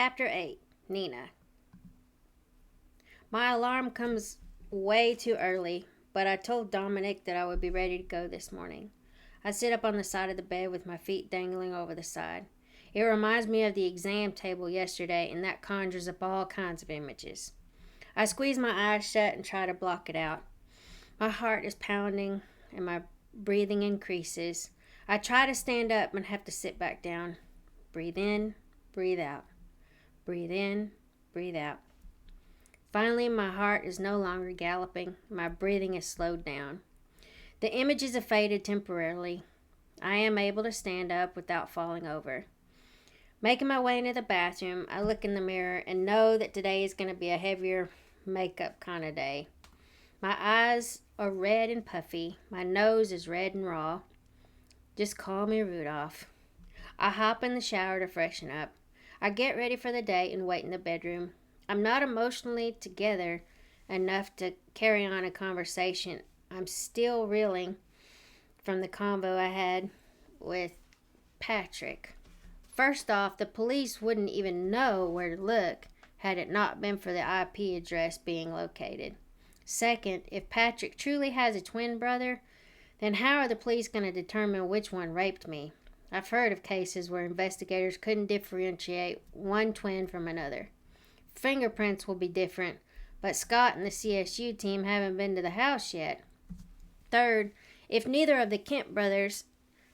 Chapter 8. Nina. My alarm comes way too early, but I told Dominic that I would be ready to go this morning. I sit up on the side of the bed with my feet dangling over the side. It reminds me of the exam table yesterday, and that conjures up all kinds of images. I squeeze my eyes shut and try to block it out. My heart is pounding and my breathing increases. I try to stand up and have to sit back down. Breathe in, breathe out. Breathe in, breathe out. Finally, my heart is no longer galloping. My breathing is slowed down. The images have faded temporarily. I am able to stand up without falling over. Making my way into the bathroom, I look in the mirror and know that today is going to be a heavier makeup kind of day. My eyes are red and puffy. My nose is red and raw. Just call me Rudolph. I hop in the shower to freshen up. I get ready for the day and wait in the bedroom. I'm not emotionally together enough to carry on a conversation. I'm still reeling from the convo I had with Patrick. First off, the police wouldn't even know where to look had it not been for the IP address being located. Second, if Patrick truly has a twin brother, then how are the police going to determine which one raped me? I've heard of cases where investigators couldn't differentiate one twin from another. Fingerprints will be different, but Scott and the CSU team haven't been to the house yet. Third, if neither of the Kemp brothers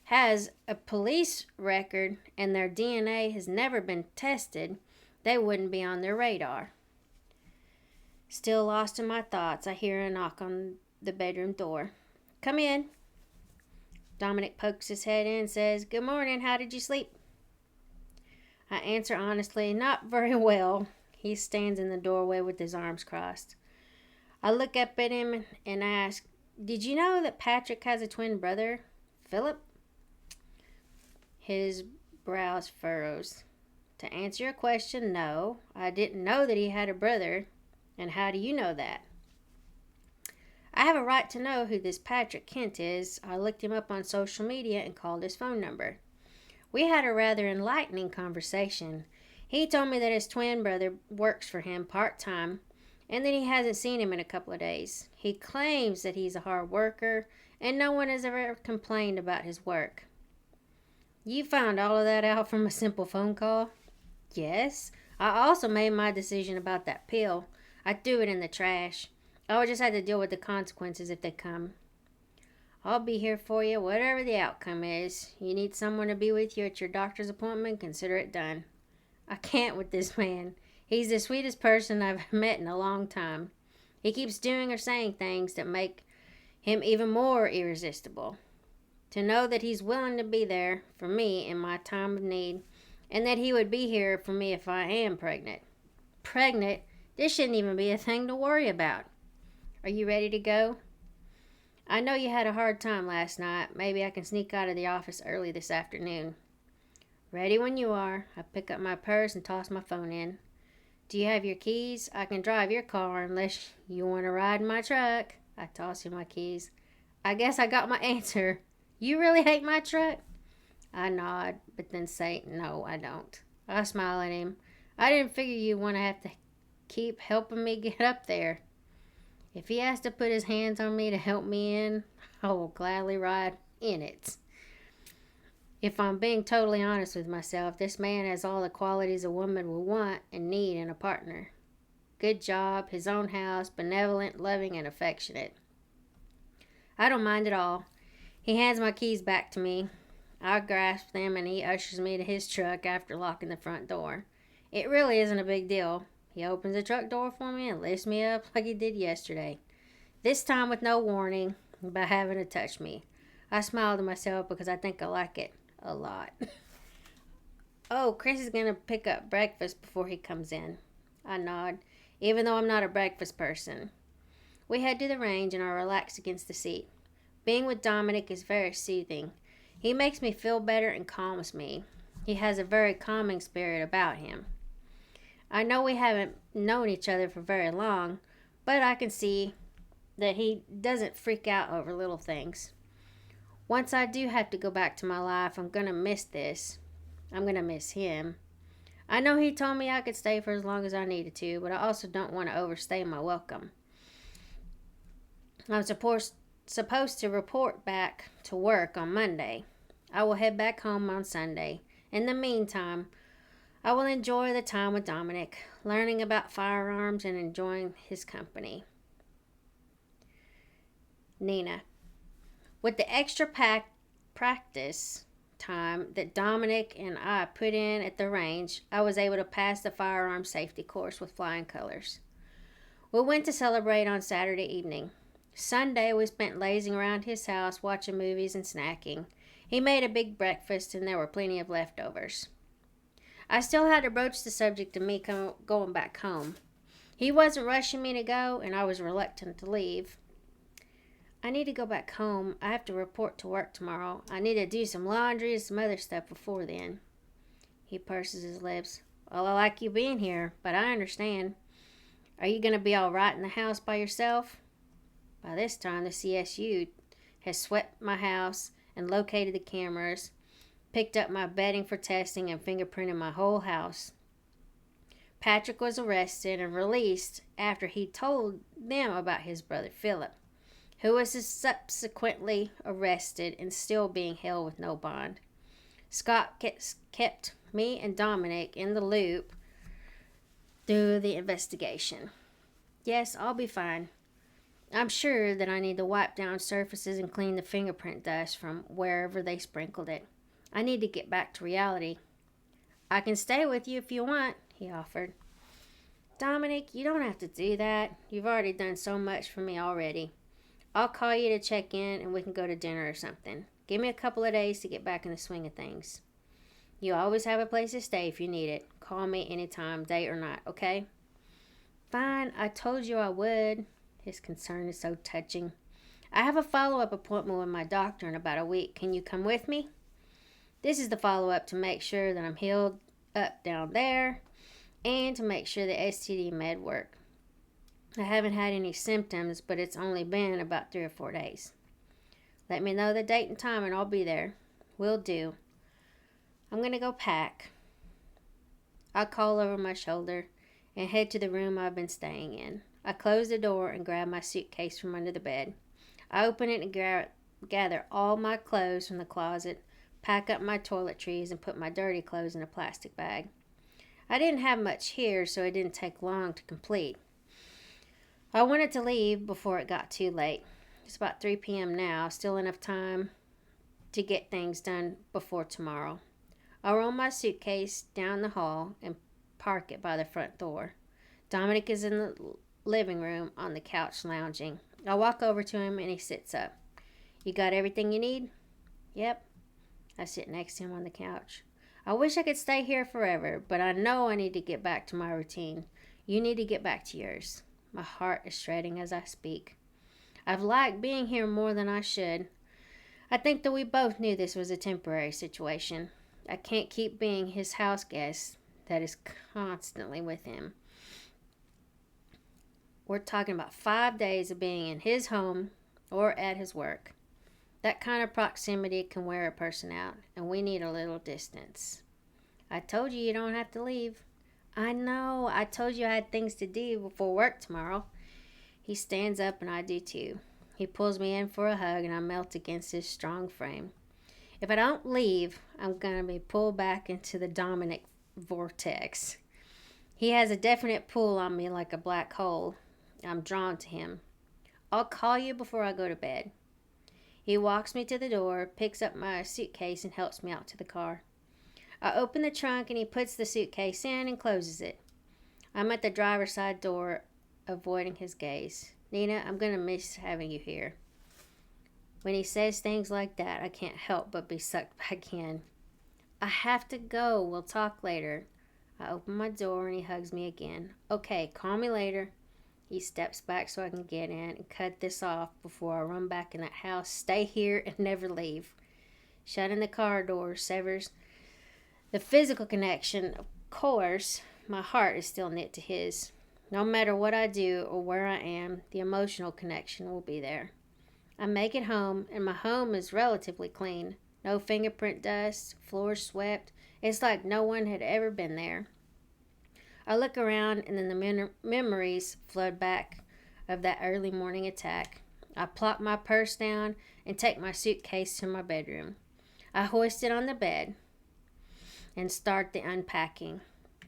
has a police record and their DNA has never been tested, they wouldn't be on their radar. Still lost in my thoughts, I hear a knock on the bedroom door. Come in. Dominic pokes his head in and says, Good morning, how did you sleep? I answer honestly, not very well. He stands in the doorway with his arms crossed. I look up at him and ask, Did you know that Patrick has a twin brother, Philip? His brows furrows. To answer your question, no. I didn't know that he had a brother. And how do you know that? I have a right to know who this Patrick Kent is. I looked him up on social media and called his phone number. We had a rather enlightening conversation. He told me that his twin brother works for him part-time and that he hasn't seen him in a couple of days. He claims that he's a hard worker and no one has ever complained about his work. You found all of that out from a simple phone call? Yes. I also made my decision about that pill. I threw it in the trash. I would just have to deal with the consequences if they come. I'll be here for you, whatever the outcome is. You need someone to be with you at your doctor's appointment, consider it done. I can't with this man. He's the sweetest person I've met in a long time. He keeps doing or saying things that make him even more irresistible. To know that he's willing to be there for me in my time of need, and that he would be here for me if I am pregnant. Pregnant? This shouldn't even be a thing to worry about. Are you ready to go? I know you had a hard time last night. Maybe I can sneak out of the office early this afternoon. Ready when you are. I pick up my purse and toss my phone in. Do you have your keys? I can drive your car unless you want to ride in my truck. I toss him my keys. I guess I got my answer. You really hate my truck? I nod, but then say, no, I don't. I smile at him. I didn't figure you'd want to have to keep helping me get up there. If he has to put his hands on me to help me in, I will gladly ride in it. If I'm being totally honest with myself, this man has all the qualities a woman would want and need in a partner. Good job, his own house, benevolent, loving, and affectionate. I don't mind at all. He hands my keys back to me. I grasp them and he ushers me to his truck after locking the front door. It really isn't a big deal. He opens the truck door for me and lifts me up like he did yesterday. This time with no warning, by having to touch me. I smile to myself because I think I like it a lot. Oh, Chris is going to pick up breakfast before he comes in. I nod, even though I'm not a breakfast person. We head to the range and are relaxed against the seat. Being with Dominic is very soothing. He makes me feel better and calms me. He has a very calming spirit about him. I know we haven't known each other for very long, but I can see that he doesn't freak out over little things. Once I do have to go back to my life, I'm going to miss this. I'm going to miss him. I know he told me I could stay for as long as I needed to, but I also don't want to overstay my welcome. I'm supposed to report back to work on Monday. I will head back home on Sunday. In the meantime, I will enjoy the time with Dominic, learning about firearms and enjoying his company. Nina. With the extra practice time that Dominic and I put in at the range, I was able to pass the firearm safety course with flying colors. We went to celebrate on Saturday evening. Sunday we spent lazing around his house, watching movies and snacking. He made a big breakfast and there were plenty of leftovers. I still had to broach the subject of me going back home. He wasn't rushing me to go, and I was reluctant to leave. I need to go back home. I have to report to work tomorrow. I need to do some laundry and some other stuff before then. He purses his lips. Well, I like you being here, but I understand. Are you going to be all right in the house by yourself? By this time, the CSU has swept my house and located the cameras, picked up my bedding for testing, and fingerprinted my whole house. Patrick was arrested and released after he told them about his brother Philip, who was subsequently arrested and still being held with no bond. Scott kept me and Dominic in the loop through the investigation. Yes, I'll be fine. I'm sure that I need to wipe down surfaces and clean the fingerprint dust from wherever they sprinkled it. I need to get back to reality. I can stay with you if you want, he offered. Dominic, you don't have to do that. You've already done so much for me already. I'll call you to check in and we can go to dinner or something. Give me a couple of days to get back in the swing of things. You always have a place to stay if you need it. Call me anytime, day or night, okay? Fine, I told you I would. His concern is so touching. I have a follow-up appointment with my doctor in about a week. Can you come with me? This is the follow-up to make sure that I'm healed up down there and to make sure the STD med work. I haven't had any symptoms, but it's only been about 3 or 4 days. Let me know the date and time and I'll be there. Will do. I'm going to go pack. I call over my shoulder and head to the room I've been staying in. I close the door and grab my suitcase from under the bed. I open it and gather all my clothes from the closet, pack up my toiletries, and put my dirty clothes in a plastic bag. I didn't have much here, so it didn't take long to complete. I wanted to leave before it got too late. It's about 3 p.m. now, still enough time to get things done before tomorrow. I roll my suitcase down the hall and park it by the front door. Dominic is in the living room on the couch lounging. I walk over to him and he sits up. You got everything you need? Yep. I sit next to him on the couch. I wish I could stay here forever, but I know I need to get back to my routine. You need to get back to yours. My heart is shredding as I speak. I've liked being here more than I should. I think that we both knew this was a temporary situation. I can't keep being his house guest that is constantly with him. We're talking about 5 days of being in his home or at his work. That kind of proximity can wear a person out, and we need a little distance. I told you don't have to leave. I know. I told you I had things to do before work tomorrow. He stands up and I do too. He pulls me in for a hug and I melt against his strong frame. If I don't leave, I'm going to be pulled back into the Dominic vortex. He has a definite pull on me like a black hole. I'm drawn to him. I'll call you before I go to bed. He walks me to the door, picks up my suitcase, and helps me out to the car. I open the trunk and he puts the suitcase in and closes it. I'm at the driver's side door, avoiding his gaze. Nina, I'm going to miss having you here. When he says things like that, I can't help but be sucked back in. I have to go. We'll talk later. I open my door and he hugs me again. Okay, call me later. He steps back so I can get in and cut this off before I run back in that house, stay here, and never leave. Shutting the car door severs the physical connection. Of course, my heart is still knit to his. No matter what I do or where I am, the emotional connection will be there. I make it home, and my home is relatively clean. No fingerprint dust, floors swept. It's like no one had ever been there. I look around, and then the memories flood back of that early morning attack. I plop my purse down and take my suitcase to my bedroom. I hoist it on the bed and start the unpacking.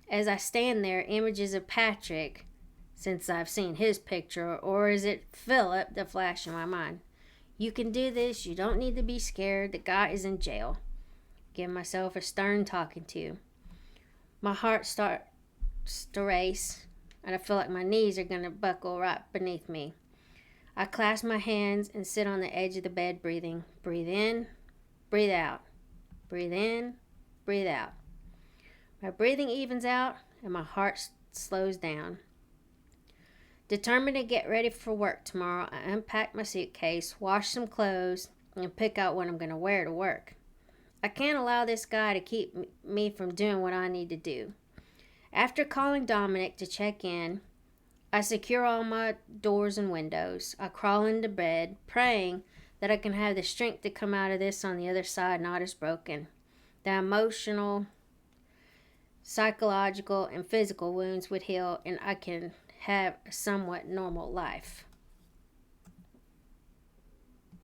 As I stand there, images of Patrick, since I've seen his picture, or is it Philip, that flash in my mind. You can do this. You don't need to be scared. The guy is in jail. Give myself a stern talking to. My heart starts to race, and I feel like my knees are going to buckle right beneath me. I clasp my hands and sit on the edge of the bed, breathing. Breathe in, breathe out. Breathe in, breathe out. My breathing evens out, and my heart slows down. Determined to get ready for work tomorrow, I unpack my suitcase, wash some clothes, and pick out what I'm going to wear to work. I can't allow this guy to keep me from doing what I need to do. After calling Dominic to check in, I secure all my doors and windows. I crawl into bed, praying that I can have the strength to come out of this on the other side not as broken. The emotional, psychological, and physical wounds would heal, and I can have a somewhat normal life.